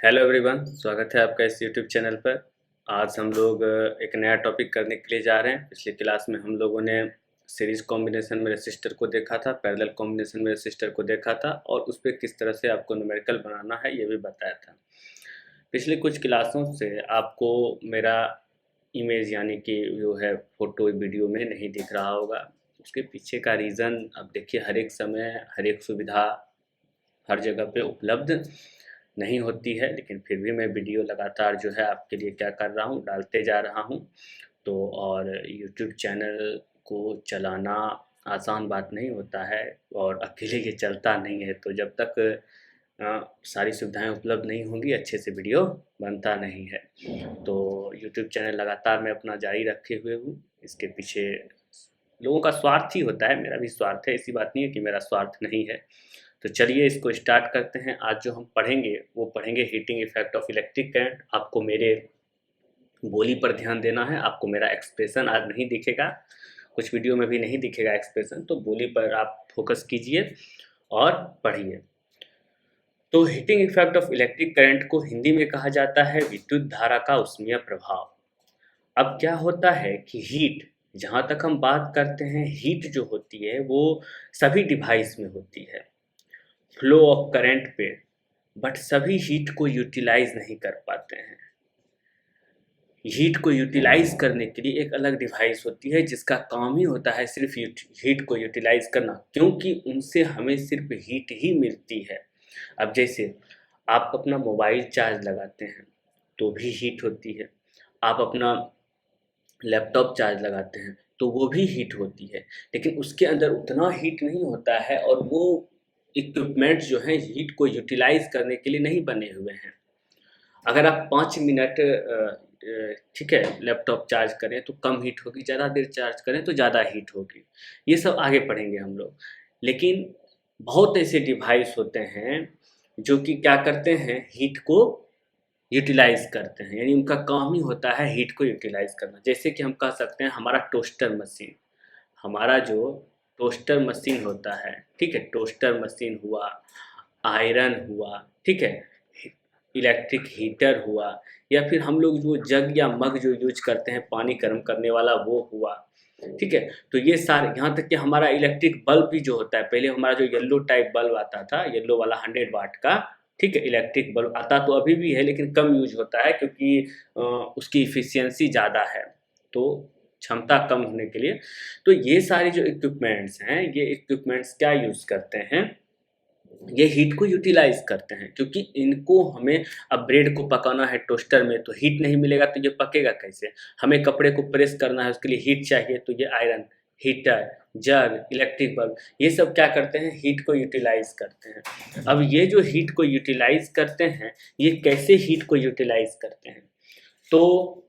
Hello everyone, स्वागत है आपका इस यूट्यूब चैनल पर। आज हम लोग एक नया टॉपिक करने के लिए जा रहे हैं। पिछली क्लास में हम लोगों ने सीरीज कॉम्बिनेशन में रेसिस्टर को देखा था, पैरेलल कॉम्बिनेशन में रेसिस्टर को देखा था और उस पर किस तरह से आपको न्यूमेरिकल बनाना है ये भी बताया था। पिछले कुछ क्लासों से आपको मेरा इमेज यानी कि जो है फ़ोटो वीडियो में नहीं दिख रहा होगा। उसके पीछे का रीज़न अब देखिए, हर एक समय हर एक सुविधा हर जगह पे उपलब्ध नहीं होती है, लेकिन फिर भी मैं वीडियो लगातार जो है आपके लिए क्या कर रहा हूँ, डालते जा रहा हूँ। तो और यूट्यूब चैनल को चलाना आसान बात नहीं होता है और अकेले ये चलता नहीं है। तो जब तक सारी सुविधाएं उपलब्ध नहीं होंगी अच्छे से वीडियो बनता नहीं है। तो यूट्यूब चैनल लगातार मैं अपना जारी रखे हुए हूँ। इसके पीछे लोगों का स्वार्थ ही होता है, मेरा भी स्वार्थ है, ऐसी बात नहीं है कि मेरा स्वार्थ नहीं है। तो चलिए इसको स्टार्ट करते हैं। आज जो हम पढ़ेंगे वो पढ़ेंगे heating effect of electric current. आपको मेरे बोली पर ध्यान देना है। आपको मेरा एक्सप्रेशन आज नहीं दिखेगा, कुछ वीडियो में भी नहीं दिखेगा एक्सप्रेशन, तो बोली पर आप फोकस कीजिए और पढ़िए। तो heating effect of electric current को हिंदी में कहा जाता है विद्युत धारा का उष्मीय प्रभाव। अब क्या होता है कि हीट, जहाँ तक हम बात करते हैं, हीट जो होती है वो सभी डिवाइस में होती है, फ्लो ऑफ करंट पे, बट सभी हीट को यूटिलाइज नहीं कर पाते हैं। हीट को यूटिलाइज करने के लिए एक अलग डिवाइस होती है जिसका काम ही होता है सिर्फ हीट को यूटिलाइज करना, क्योंकि उनसे हमें सिर्फ हीट ही मिलती है। अब जैसे आप अपना मोबाइल चार्ज लगाते हैं तो भी हीट होती है, आप अपना लैपटॉप चार्ज लगाते हैं तो वो भी हीट होती है, लेकिन उसके अंदर उतना हीट नहीं होता है और वो इक्विपमेंट्स जो हैं हीट को यूटिलाइज करने के लिए नहीं बने हुए हैं। अगर आप 5 मिनट ठीक है लैपटॉप चार्ज करें तो कम हीट होगी, ज़्यादा देर चार्ज करें तो ज़्यादा हीट होगी। ये सब आगे पढ़ेंगे हम लोग। लेकिन बहुत ऐसे डिवाइस होते हैं जो कि क्या करते हैं, हीट को यूटिलाइज करते हैं, यानी उनका काम ही होता है हीट को यूटिलाइज करना। जैसे कि हम कह सकते हैं हमारा टोस्टर मशीन, हमारा जो टोस्टर मशीन होता है, ठीक है, टोस्टर मशीन हुआ, आयरन हुआ, ठीक है, इलेक्ट्रिक हीटर हुआ, या फिर हम लोग जो जग या मग जो यूज करते हैं पानी गर्म करने वाला वो हुआ, ठीक है। तो ये सारे, यहाँ तक कि हमारा इलेक्ट्रिक बल्ब भी जो होता है, पहले हमारा जो येलो टाइप बल्ब आता था, येलो वाला 100 वाट का, ठीक है, इलेक्ट्रिक बल्ब आता तो अभी भी है लेकिन कम यूज होता है क्योंकि उसकी इफिशियंसी ज़्यादा है, तो क्षमता कम होने के लिए। तो ये सारे जो इक्विपमेंट्स हैं, ये इक्विपमेंट्स क्या यूज़ करते हैं, ये हीट को यूटिलाइज करते हैं, क्योंकि इनको हमें, अब ब्रेड को पकाना है टोस्टर में तो हीट नहीं मिलेगा तो ये पकेगा कैसे। हमें कपड़े को प्रेस करना है, उसके लिए हीट चाहिए, तो ये आयरन, हीटर, जग, इलेक्ट्रिक बल्ब, ये सब क्या करते हैं, हीट को यूटिलाइज करते हैं। अब ये जो हीट को यूटिलाइज करते हैं, ये कैसे हीट को यूटिलाइज करते हैं, तो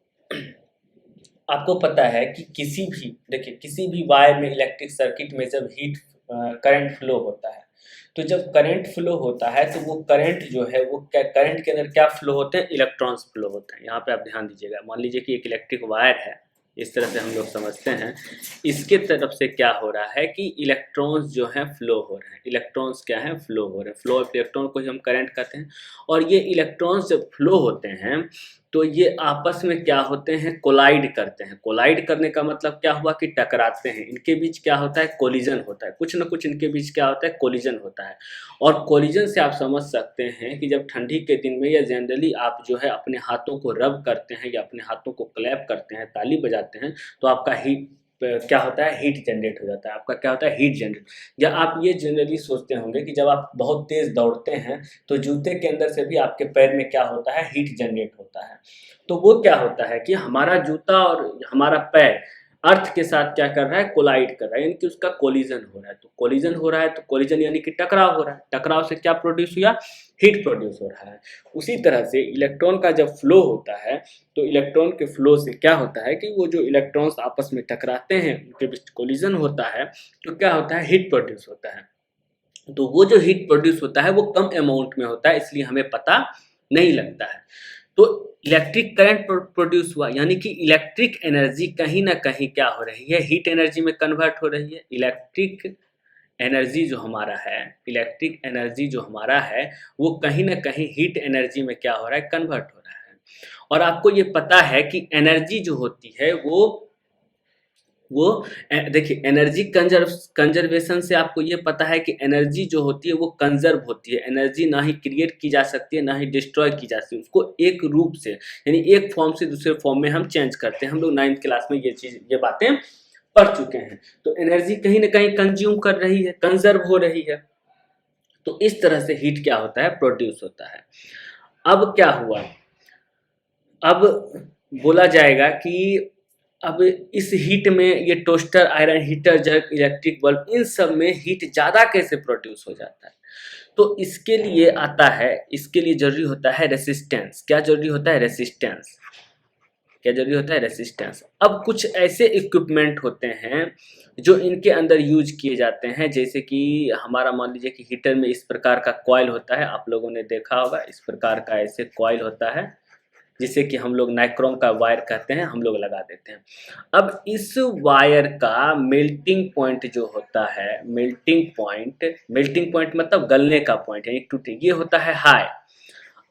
आपको पता है कि किसी भी, देखिए, किसी भी वायर में, इलेक्ट्रिक सर्किट में जब हीट करंट फ्लो होता है, तो जब करंट फ्लो होता है तो वो करंट जो है वो क्या, करंट के अंदर क्या फ्लो होते हैं, इलेक्ट्रॉन्स फ्लो होते हैं। यहाँ पे आप ध्यान दीजिएगा, मान लीजिए कि एक इलेक्ट्रिक वायर है, इस तरह से हम लोग समझते हैं, इसके तरफ से क्या हो रहा है कि इलेक्ट्रॉन्स जो हैं फ्लो हो रहे हैं। इलेक्ट्रॉन्स क्या हैं, फ्लो हो रहे हैं। फ्लो ऑफ इलेक्ट्रॉन को ही हम करंट कहते हैं। और ये इलेक्ट्रॉन्स जब फ्लो होते हैं तो ये आपस में क्या होते हैं, कोलाइड करते हैं। कोलाइड करने का मतलब क्या हुआ कि टकराते हैं। इनके बीच क्या होता है, कोलिजन होता है, कुछ ना कुछ इनके बीच क्या होता है, कोलिजन होता है। और कोलिजन से आप समझ सकते हैं कि जब ठंडी के दिन में या जनरली आप जो है अपने हाथों को रब करते हैं या अपने हाथों को क्लैप करते हैं, ताली बजाते हैं, तो आपका हीट क्या होता है, हीट जनरेट हो जाता है। आपका क्या होता है, हीट जनरेट। या आप ये जनरली सोचते होंगे कि जब आप बहुत तेज़ दौड़ते हैं तो जूते के अंदर से भी आपके पैर में क्या होता है, हीट जनरेट होता है। तो वो क्या होता है कि हमारा जूता और हमारा पैर अर्थ के साथ क्या कर रहा है, कोलाइड कर रहा है, यानी कि उसका कोलिजन हो रहा है। तो कोलिजन हो रहा है तो कोलिजन यानी कि टकराव हो रहा है। टकराव से क्या प्रोड्यूस हुआ, हीट प्रोड्यूस हो रहा है। उसी तरह से इलेक्ट्रॉन का जब फ्लो होता है तो इलेक्ट्रॉन के फ्लो से क्या होता है कि वो जो इलेक्ट्रॉन्स आपस में टकराते हैं, उनके बीच कोलिजन होता है, तो क्या होता है, हीट प्रोड्यूस होता है। तो वो जो हीट प्रोड्यूस होता है वो कम अमाउंट में होता है, इसलिए हमें पता नहीं लगता है। तो इलेक्ट्रिक करंट प्रोड्यूस हुआ, यानी कि इलेक्ट्रिक एनर्जी कहीं ना कहीं क्या हो रही है, हीट एनर्जी में कन्वर्ट हो रही है। इलेक्ट्रिक एनर्जी जो हमारा है, इलेक्ट्रिक एनर्जी जो हमारा है, वो कहीं ना कहीं हीट एनर्जी में क्या हो रहा है, कन्वर्ट हो रहा है। और आपको ये पता है कि एनर्जी जो होती है वो देखिए, एनर्जी कंजर्वेशन से आपको ये पता है कि एनर्जी जो होती है वो कंजर्व होती है। एनर्जी ना ही क्रिएट की जा सकती है, ना ही डिस्ट्रॉय की जा सकती है। उसको एक रूप से, यानी एक फॉर्म से दूसरे फॉर्म में हम चेंज करते हैं। हम लोग 9th क्लास में ये बातें पढ़ चुके हैं। तो एनर्जी कहीं ना कहीं कंज्यूम कर रही है, कंजर्व हो रही है। तो इस तरह से हीट क्या होता है, प्रोड्यूस होता है। अब क्या हुआ, अब बोला जाएगा कि अब इस हीट में ये टोस्टर, आयरन हीटर, जग, इलेक्ट्रिक बल्ब, इन सब में हीट ज़्यादा कैसे प्रोड्यूस हो जाता है। तो इसके लिए आता है, इसके लिए जरूरी होता है रेसिस्टेंस। क्या जरूरी होता है, रेसिस्टेंस। क्या जरूरी होता है, रेसिस्टेंस। अब कुछ ऐसे इक्विपमेंट होते हैं जो इनके अंदर यूज किए जाते हैं, जैसे कि हमारा मान लीजिए कि हीटर में इस प्रकार का कॉइल होता है, आप लोगों ने देखा होगा, इस प्रकार का ऐसे कॉइल होता है जिसे कि हम लोग नाइक्रोम का वायर कहते हैं, हम लोग लगा देते हैं। अब इस वायर का मेल्टिंग पॉइंट जो होता है, मेल्टिंग पॉइंट मतलब गलने का पॉइंट, यानी टूटे, ये होता है हाई।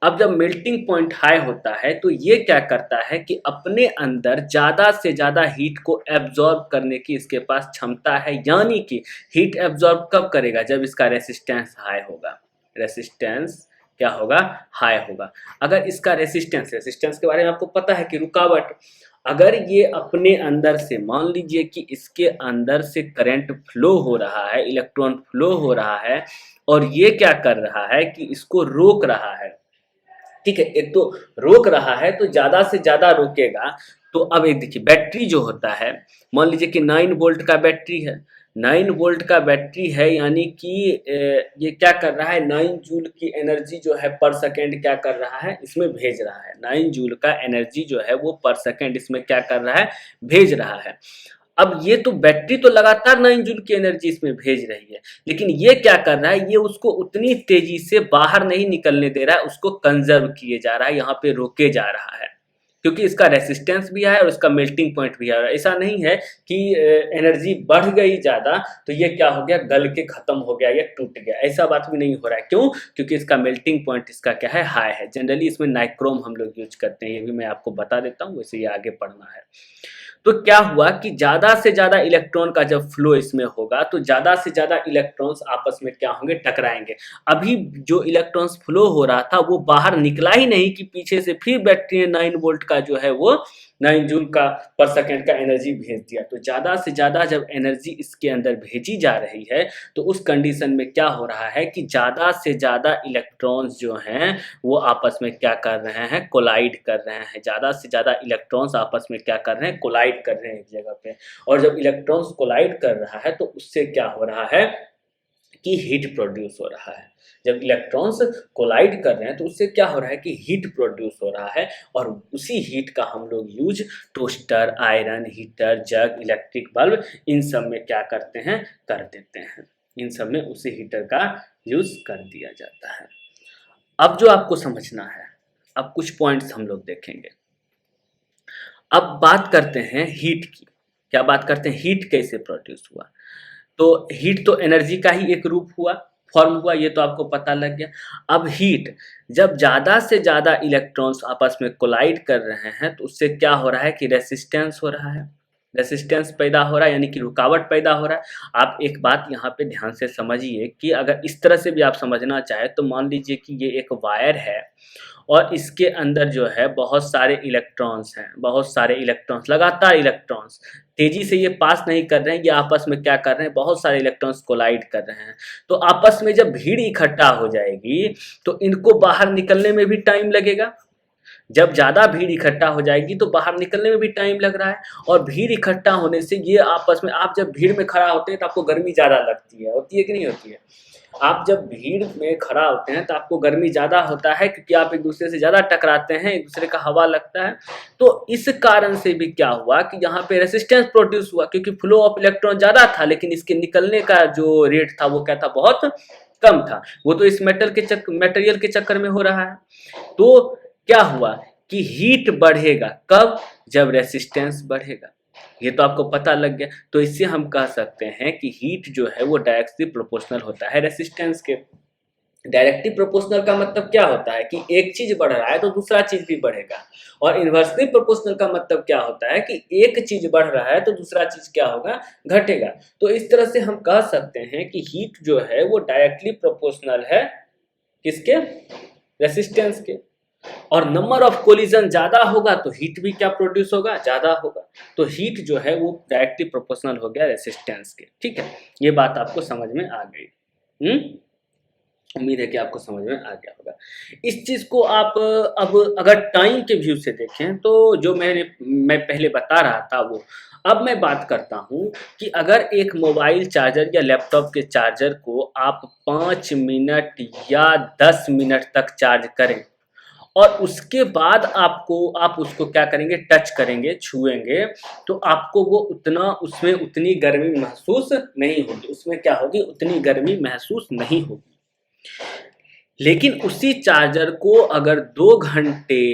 अब जब मेल्टिंग पॉइंट हाई होता है तो ये क्या करता है कि अपने अंदर ज़्यादा से ज़्यादा हीट को एब्जॉर्ब करने की इसके पास क्षमता है। यानी कि हीट एब्जॉर्ब कब करेगा, जब इसका रेसिस्टेंस हाई होगा। रेसिस्टेंस क्या होगा, हाई होगा। अगर इसका रेसिस्टेंस के बारे में आपको पता है कि रुकावट, अगर ये अपने अंदर से, मान लीजिए कि इसके अंदर से करंट फ्लो हो रहा है, इलेक्ट्रॉन फ्लो हो रहा है, और ये क्या कर रहा है कि इसको रोक रहा है, ठीक है। एक तो रोक रहा है तो ज्यादा से ज्यादा रोकेगा। तो अब एक देखिए, बैटरी जो होता है, मान लीजिए कि 9 वोल्ट का बैटरी है, 9 वोल्ट का बैटरी है, यानी कि ये क्या कर रहा है, 9 जूल की एनर्जी जो है पर सेकेंड क्या कर रहा है, इसमें भेज रहा है। 9 जूल का एनर्जी जो है वो पर सेकेंड इसमें क्या कर रहा है, भेज रहा है। अब ये तो बैटरी तो लगातार 9 जूल की एनर्जी इसमें भेज रही है, लेकिन ये क्या कर रहा है, ये उसको उतनी तेजी से बाहर नहीं निकलने दे रहा है, उसको कंजर्व किए जा रहा है, यहाँ पे रोके जा रहा है, क्योंकि इसका रेसिस्टेंस भी है और इसका मेल्टिंग पॉइंट भी है। ऐसा नहीं है कि एनर्जी बढ़ गई ज़्यादा तो ये क्या हो गया, गल के खत्म हो गया या टूट गया, ऐसा बात भी नहीं हो रहा है। क्यों, क्योंकि इसका मेल्टिंग पॉइंट इसका क्या है, हाई है। जनरली इसमें नाइक्रोम हम लोग यूज करते हैं, ये भी मैं आपको बता देता हूँ, वैसे ये आगे पढ़ना है। तो क्या हुआ कि ज्यादा से ज्यादा इलेक्ट्रॉन का जब फ्लो इसमें होगा तो ज्यादा से ज्यादा इलेक्ट्रॉन्स आपस में क्या होंगे, टकराएंगे। अभी जो इलेक्ट्रॉन्स फ्लो हो रहा था वो बाहर निकला ही नहीं कि पीछे से फिर बैटरी ने 9 वोल्ट का जो है वो 9 जूल का पर सेकेंड का एनर्जी भेज दिया। तो ज्यादा से ज्यादा जब एनर्जी इसके अंदर भेजी जा रही है तो उस कंडीशन में क्या हो रहा है कि ज्यादा से ज्यादा इलेक्ट्रॉन्स जो हैं वो आपस में क्या कर रहे हैं, कोलाइड कर रहे हैं। ज़्यादा से ज़्यादा इलेक्ट्रॉन्स आपस में क्या कर रहे हैं, कोलाइड कर रहे हैं एक जगह पे। और जब इलेक्ट्रॉन्स कोलाइड कर रहा है तो उससे क्या हो रहा है कि हीट प्रोड्यूस हो रहा है। जब इलेक्ट्रॉन्स कोलाइड कर रहे हैं तो उससे क्या हो रहा है कि हीट प्रोड्यूस हो रहा है, और उसी हीट का हम लोग यूज टोस्टर, आयरन हीटर, जग, इलेक्ट्रिक बल्ब, इन सब में क्या करते हैं, कर देते हैं। इन सब में उसी हीटर का यूज कर दिया जाता है। अब जो आपको समझना है, अब कुछ पॉइंट्स हम लोग देखेंगे। अब बात करते हैं हीट की। क्या बात करते हैं, हीट कैसे प्रोड्यूस हुआ। तो हीट तो एनर्जी का ही एक रूप हुआ, फॉर्म हुआ, ये तो आपको पता लग गया। अब हीट, जब ज़्यादा से ज़्यादा इलेक्ट्रॉन्स आपस में कोलाइड कर रहे हैं तो उससे क्या हो रहा है कि रेसिस्टेंस हो रहा है, रेसिस्टेंस पैदा हो रहा है, यानी कि रुकावट पैदा हो रहा है। आप एक बात यहाँ पे ध्यान से समझिए कि अगर इस तरह से भी आप समझना चाहें तो मान लीजिए कि ये एक वायर है और इसके अंदर जो है बहुत सारे इलेक्ट्रॉन्स हैं, बहुत सारे इलेक्ट्रॉन्स, लगातार इलेक्ट्रॉन्स तेजी से ये पास नहीं कर रहे हैं, ये आपस में क्या कर रहे हैं, बहुत सारे इलेक्ट्रॉन्स कोलाइड कर रहे हैं। तो आपस में जब भीड़ इकट्ठा हो जाएगी तो इनको बाहर निकलने में भी टाइम लगेगा। जब ज़्यादा भीड़ इकट्ठा हो जाएगी तो बाहर निकलने में भी टाइम लग रहा है, और भीड़ इकट्ठा होने से ये आपस में, आप जब भीड़ में खड़ा होते हैं तो आपको गर्मी ज़्यादा लगती है, होती है कि नहीं होती है। आप जब भीड़ में खड़ा होते हैं तो आपको गर्मी ज़्यादा होता है, क्योंकि आप एक दूसरे से ज़्यादा टकराते हैं, एक दूसरे का हवा लगता है। तो इस कारण से भी क्या हुआ कि यहाँ पे रेसिस्टेंस प्रोड्यूस हुआ, क्योंकि फ्लो ऑफ इलेक्ट्रॉन ज़्यादा था लेकिन इसके निकलने का जो रेट था वो क्या था, बहुत कम था। वो तो इस मटेरियल के चक्कर में हो रहा है। तो क्या हुआ कि हीट बढ़ेगा कब, जब रेसिस्टेंस बढ़ेगा। ये तो आपको पता लग गया। तो इससे हम कह सकते हैं कि हीट जो है वो डायरेक्टली प्रोपोर्शनल होता है रेसिस्टेंस के। डायरेक्टली प्रोपोर्शनल का मतलब क्या होता है कि एक चीज बढ़ रहा है तो दूसरा चीज भी बढ़ेगा, और इन्वर्सली प्रोपोर्शनल का मतलब क्या होता है कि एक चीज बढ़ रहा है तो दूसरा चीज क्या होगा, घटेगा। तो इस तरह से हम कह सकते हैं कि हीट जो है वो डायरेक्टली प्रोपोर्शनल है किसके, रेसिस्टेंस के। और नंबर ऑफ कोलिजन ज्यादा होगा तो हीट भी क्या प्रोड्यूस होगा, ज्यादा होगा। तो हीट जो है वो डायरेक्टली प्रोपोर्शनल हो गया रेसिस्टेंस के। ठीक है, ये बात आपको समझ में आ गई। उम्मीद है कि आपको समझ में आ गया होगा। इस चीज को आप अब अगर टाइम के व्यू से देखें तो जो मैं पहले बता रहा था वो, अब मैं बात करता हूं कि अगर एक मोबाइल चार्जर या लैपटॉप के चार्जर को आप 5 मिनट या 10 मिनट तक चार्ज करें, और उसके बाद आप उसको क्या करेंगे, टच करेंगे, छुएंगे, तो आपको वो उतना, उसमें उतनी गर्मी महसूस नहीं होगी, उसमें क्या होगी, उतनी गर्मी महसूस नहीं होगी। लेकिन उसी चार्जर को अगर 2 घंटे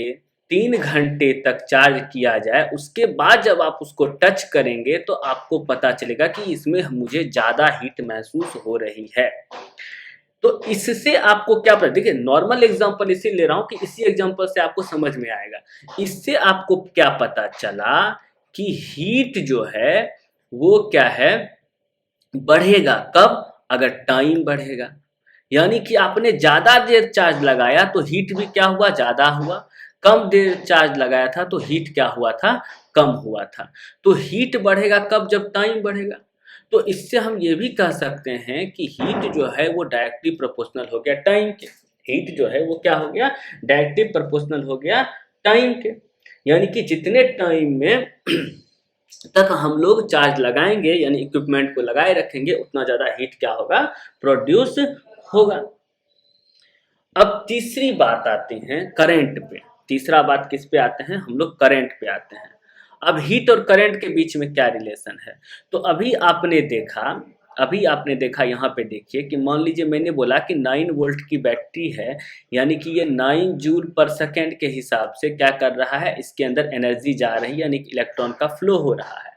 3 घंटे तक चार्ज किया जाए, उसके बाद जब आप उसको टच करेंगे तो आपको पता चलेगा कि इसमें मुझे ज़्यादा हीट महसूस हो रही है। तो इससे आपको क्या पता, देखिए नॉर्मल एग्जांपल इसी ले रहा हूं कि इसी एग्जांपल से आपको समझ में आएगा। इससे आपको क्या पता चला कि हीट जो है वो क्या है, बढ़ेगा कब, अगर टाइम बढ़ेगा। यानी कि आपने ज्यादा देर चार्ज लगाया तो हीट भी क्या हुआ, ज्यादा हुआ। कम देर चार्ज लगाया था तो हीट क्या हुआ था, कम हुआ था। तो हीट बढ़ेगा कब, जब टाइम बढ़ेगा। तो इससे हम ये भी कह सकते हैं कि हीट जो है वो डायरेक्टली प्रोपोर्शनल हो गया टाइम के। हीट जो है वो क्या हो गया, डायरेक्टली प्रोपोर्शनल हो गया टाइम के। यानी कि जितने टाइम में तक हम लोग चार्ज लगाएंगे, यानी इक्विपमेंट को लगाए रखेंगे, उतना ज्यादा हीट क्या होगा, प्रोड्यूस होगा। अब तीसरी बात आती है करंट पे। तीसरा बात किस पे आते हैं हम लोग, करंट पे आते हैं। अब हीट और करंट के बीच में क्या रिलेशन है, तो अभी आपने देखा यहाँ पे देखिए कि मान लीजिए मैंने बोला कि 9 वोल्ट की बैटरी है, यानी कि ये 9 जूल पर सेकेंड के हिसाब से क्या कर रहा है, इसके अंदर एनर्जी जा रही है, यानी कि इलेक्ट्रॉन का फ्लो हो रहा है।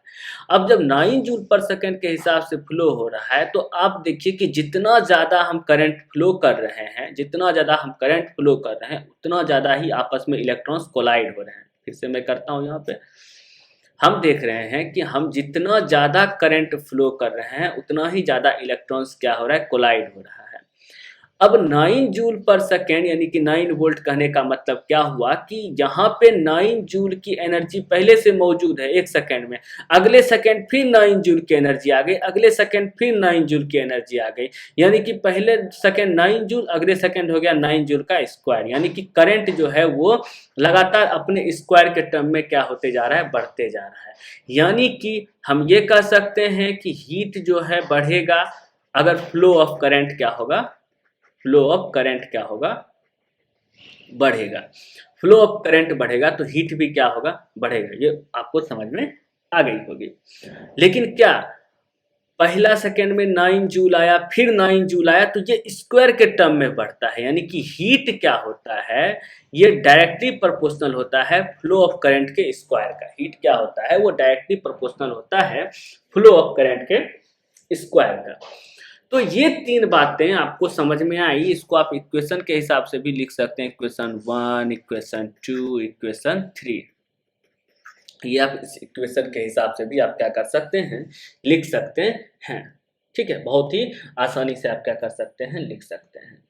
अब जब 9 जूल पर सेकेंड के हिसाब से फ्लो हो रहा है तो आप देखिए कि जितना ज़्यादा हम करंट फ्लो कर रहे हैं, जितना ज़्यादा हम करंट फ्लो कर रहे हैं, उतना ज़्यादा ही आपस में इलेक्ट्रॉन्स कोलाइड हो रहे हैं। फिर से मैं करता हूँ यहाँ पे, हम देख रहे हैं कि हम जितना ज़्यादा करंट फ्लो कर रहे हैं उतना ही ज़्यादा इलेक्ट्रॉन्स क्या हो रहा है, कोलाइड हो रहा है। अब 9 जूल पर सेकेंड यानी कि 9 वोल्ट कहने का मतलब क्या हुआ कि यहाँ पे 9 जूल की एनर्जी पहले से मौजूद है 1 सेकेंड में, अगले सेकेंड फिर 9 जूल की एनर्जी आ गई, अगले सेकेंड फिर 9 जूल की एनर्जी आ गई। यानी कि पहले सेकेंड 9 जूल, अगले सेकेंड हो गया 9 जूल का स्क्वायर। यानी कि करंट जो है वो लगातार अपने स्क्वायर के टर्म में क्या होते जा रहा है, बढ़ते जा रहा है। यानी कि हम ये कह सकते हैं कि हीट जो है बढ़ेगा अगर फ्लो ऑफ करंट क्या होगा, फ्लो ऑफ करंट क्या होगा, बढ़ेगा। फ्लो ऑफ करंट बढ़ेगा तो हीट भी क्या होगा, बढ़ेगा। ये आपको समझ में आ गई होगी। लेकिन क्या पहला सेकेंड में 9 जूल आया, फिर 9 जूल आया, तो ये स्क्वायर के टर्म में बढ़ता है। यानी कि हीट क्या होता है, ये डायरेक्टली प्रोपोर्शनल होता है फ्लो ऑफ करंट के स्क्वायर का। हीट क्या होता है, वो डायरेक्टली प्रोपोर्शनल होता है फ्लो ऑफ करंट के स्क्वायर का। तो ये 3 बातें आपको समझ में आई। इसको आप इक्वेशन के हिसाब से भी लिख सकते हैं, इक्वेशन 1, इक्वेशन 2, इक्वेशन 3। ये आप इस इक्वेशन के हिसाब से भी आप क्या कर सकते हैं, लिख सकते हैं। ठीक है, बहुत ही आसानी से आप क्या कर सकते हैं, लिख सकते हैं।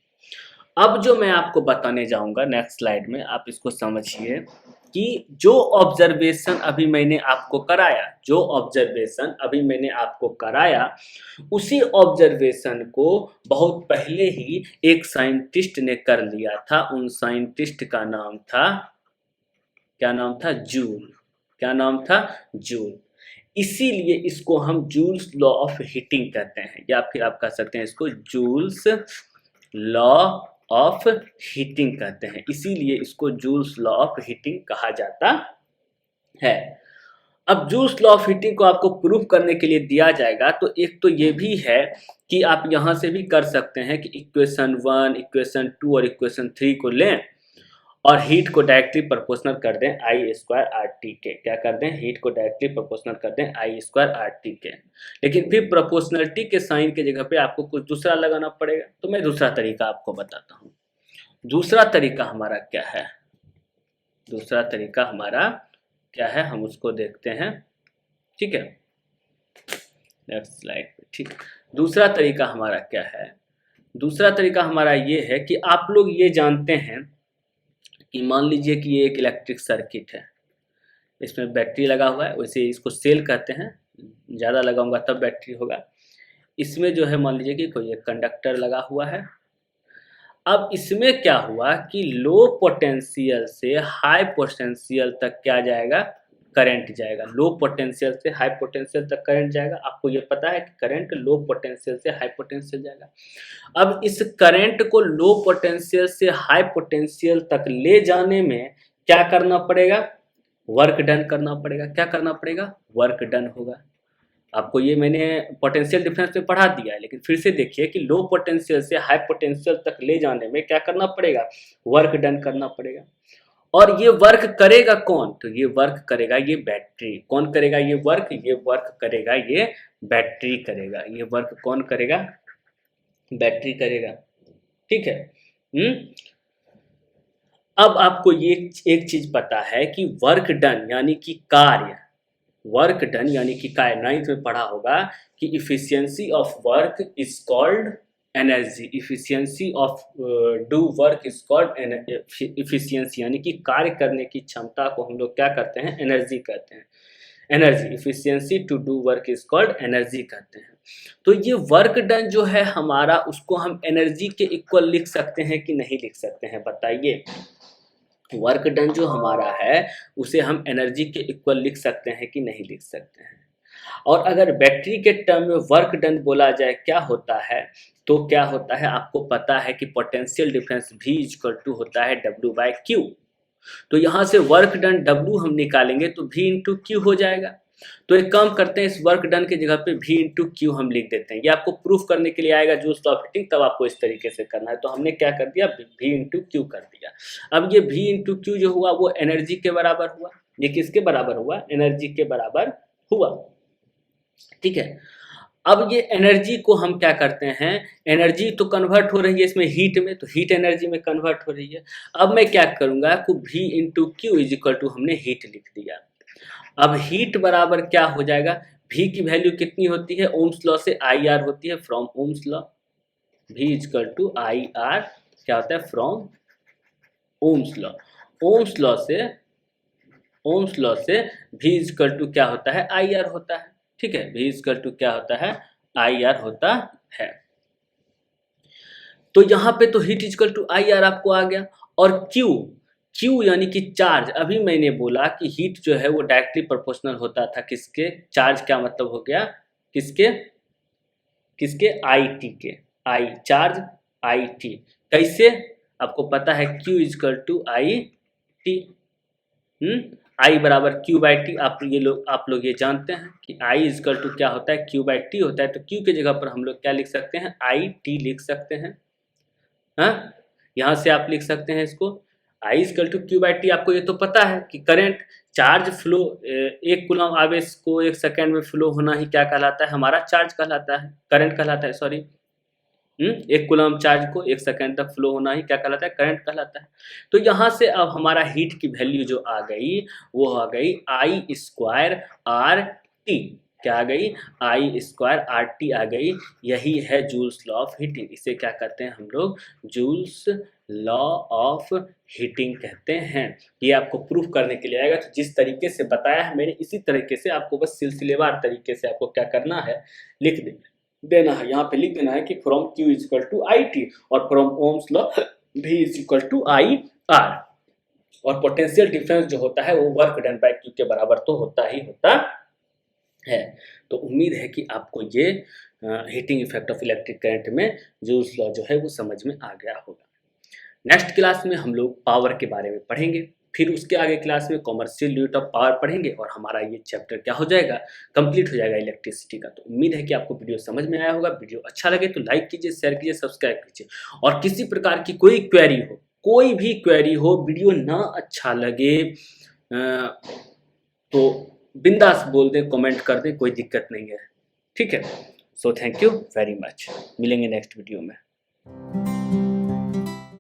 अब जो मैं आपको बताने जाऊंगा नेक्स्ट स्लाइड में, आप इसको समझिए कि जो ऑब्जर्वेशन अभी मैंने आपको कराया, जो ऑब्जर्वेशन अभी मैंने आपको कराया, उसी ऑब्जर्वेशन को बहुत पहले ही एक साइंटिस्ट ने कर लिया था। उन साइंटिस्ट का नाम था, क्या नाम था, जूल। क्या नाम था, जूल। इसीलिए इसको हम जूल्स लॉ ऑफ हीटिंग कहते हैं, या फिर आप कह सकते हैं इसको जूल्स लॉ ऑफ हीटिंग कहते हैं। इसीलिए इसको जूल्स लॉ ऑफ हीटिंग कहा जाता है। अब जूल्स लॉ ऑफ हीटिंग को आपको प्रूफ करने के लिए दिया जाएगा, तो एक तो ये भी है कि आप यहां से भी कर सकते हैं कि इक्वेशन 1, इक्वेशन 2 और इक्वेशन 3 को लें और हीट को डायरेक्टली प्रोपोर्शनल कर दें आई स्क्वायर आर टी के। क्या कर दें? हीट को डायरेक्टली प्रोपोर्शनल कर दें आई स्क्वायर आर टी के। लेकिन फिर प्रोपोर्शनलिटी के साइन के जगह पे आपको कुछ दूसरा लगाना पड़ेगा, तो मैं दूसरा तरीका आपको बताता हूँ। दूसरा तरीका हमारा क्या है? दूसरा तरीका हमारा क्या है, हम उसको देखते हैं। ठीक है, नेक्स्ट स्लाइड पे। ठीक, दूसरा तरीका हमारा क्या है? दूसरा तरीका हमारा ये है कि आप लोग ये जानते हैं कि मान लीजिए कि ये एक इलेक्ट्रिक सर्किट है, इसमें बैटरी लगा हुआ है, वैसे इसको सेल कहते हैं, ज़्यादा लगाऊंगा तब बैटरी होगा। इसमें जो है मान लीजिए कि कोई एक कंडक्टर लगा हुआ है। अब इसमें क्या हुआ कि लो पोटेंशियल से हाई पोटेंशियल तक क्या जाएगा? करंट जाएगा। लो पोटेंशियल से हाई पोटेंशियल तक करंट जाएगा। आपको ये पता है कि करंट लो पोटेंशियल से हाई पोटेंशियल जाएगा। अब इस करंट को लो पोटेंशियल से हाई पोटेंशियल तक ले जाने में क्या करना पड़ेगा? वर्क डन करना पड़ेगा। क्या करना पड़ेगा? वर्क डन होगा। आपको ये मैंने पोटेंशियल डिफरेंस में पढ़ा दिया है, लेकिन फिर से देखिए कि लो पोटेंशियल से हाई पोटेंशियल तक ले जाने में क्या करना पड़ेगा? वर्क डन करना पड़ेगा। और ये वर्क करेगा कौन? तो ये वर्क करेगा ये बैटरी। कौन करेगा ये वर्क? ये वर्क करेगा ये बैटरी करेगा। ये वर्क कौन करेगा? बैटरी करेगा। ठीक है। अब आपको ये एक चीज पता है कि वर्क डन यानी कि कार्य, वर्क डन यानी कि कार्य, 9th में पढ़ा होगा कि efficiency of work is called energy. Efficiency of do work is called efficiency, यानी कि कार्य करने की क्षमता को हम लोग क्या करते हैं? एनर्जी कहते हैं। Energy, efficiency to do work is called energy कहते हैं। तो ये वर्क डन जो है हमारा, उसको हम एनर्जी के इक्वल लिख सकते हैं कि नहीं लिख सकते हैं? बताइए। वर्क डन जो हमारा है उसे हम एनर्जी के इक्वल लिख सकते हैं कि नहीं लिख सकते हैं? और अगर बैटरी के टर्म में वर्क डन बोला जाए क्या होता है, तो क्या होता है? आपको पता है कि potential difference V equal to होता है W/Q। तो यहाँ से वर्क डन W हम निकालेंगे तो V इंटू क्यू हो जाएगा। तो एक काम करते हैं, इस वर्क डन की जगह पे V इंटू क्यू हम लिख देते हैं। ये आपको प्रूफ करने के लिए आएगा जूल्स लॉ ऑफ हीटिंग, तब आपको इस तरीके से करना है। तो हमने क्या कर दिया? V इंटू क्यू कर दिया। अब ये V इंटू क्यू जो हुआ वो एनर्जी के बराबर हुआ। ये किसके बराबर हुआ? एनर्जी के बराबर हुआ। ठीक है। अब ये एनर्जी को हम क्या करते हैं? एनर्जी तो कन्वर्ट हो रही है इसमें हीट में, तो हीट एनर्जी में कन्वर्ट हो रही है। अब मैं क्या करूंगा कि V into Q is equal to हमने हीट लिख दिया। अब हीट बराबर क्या हो जाएगा? V की वैल्यू कितनी होती है? ओम्स लॉ से IR होती है, from Ohm's law. V equal to IR क्या होता है? From Ohm's law. Ohm's law से V इक्वल टू क्या होता है? IR होता है। ठीक है, V इक्वल टू क्या होता है? IR होता है। तो यहाँ पे तो हीट इक्वल टू IR आपको आ गया। और Q यानी कि चार्ज। अभी मैंने बोला कि हीट जो है वो डायरेक्टली प्रोपोर्शनल होता था किसके? चार्ज। क्या मतलब हो गया? किसके? IT के। I चार्ज, IT कैसे? आपको पता है Q equal to IT। I बराबर Q/T। आप लोग ये जानते हैं कि I इक्वल टू क्या होता है? Q/T होता है। तो Q के जगह पर हम लोग क्या लिख सकते हैं? IT लिख सकते हैं। हाँ, यहाँ से आप लिख सकते हैं इसको I इक्वल टू Q/T। आपको ये तो पता है कि करंट, चार्ज फ्लो, एक कूलम आवेश को 1 सेकेंड में फ्लो होना ही क्या कहलाता है? हमारा चार्ज कहलाता है, करंट कहलाता है। सॉरी, एक कूलम चार्ज को 1 सेकेंड तक फ्लो होना ही क्या कहलाता है? करंट कहलाता है। तो यहाँ से अब हमारा हीट की वैल्यू जो आ गई वो आ गई I स्क्वायर RT। क्या आ गई? I स्क्वायर RT आ गई। यही है जूल्स लॉ ऑफ हीटिंग। इसे क्या कहते हैं हम लोग? जूल्स लॉ ऑफ हीटिंग कहते हैं। ये आपको प्रूफ करने के लिए आएगा। तो जिस तरीके से बताया है मैंने, इसी तरीके से आपको बस सिलसिलेवार तरीके से आपको क्या करना है? लिख देना है। यहाँ पे लिख देना है कि from Q equal to IT और from Ohm's law V equal to IR। और पोटेंशियल डिफरेंस जो होता है वो वर्क डन बाय Q के बराबर तो होता ही होता है। तो उम्मीद है कि आपको ये heating effect of electric current में जूल्स लॉ जो है वो समझ में आ गया होगा। नेक्स्ट क्लास में हम लोग पावर के बारे में पढ़ेंगे, फिर उसके आगे क्लास में कॉमर्शियल यूनिट ऑफ पावर पढ़ेंगे और हमारा ये चैप्टर क्या हो जाएगा? कंप्लीट हो जाएगा इलेक्ट्रिसिटी का। तो उम्मीद है कि आपको वीडियो समझ में आया होगा। वीडियो अच्छा लगे तो लाइक कीजिए, शेयर कीजिए, सब्सक्राइब कीजिए। और किसी प्रकार की कोई क्वेरी हो, कोई भी क्वेरी हो, वीडियो ना अच्छा लगे तो बिंदास बोल दें, कमेंट कर दें, कोई दिक्कत नहीं है, ठीक है। So thank you very much, मिलेंगे नेक्स्ट वीडियो में।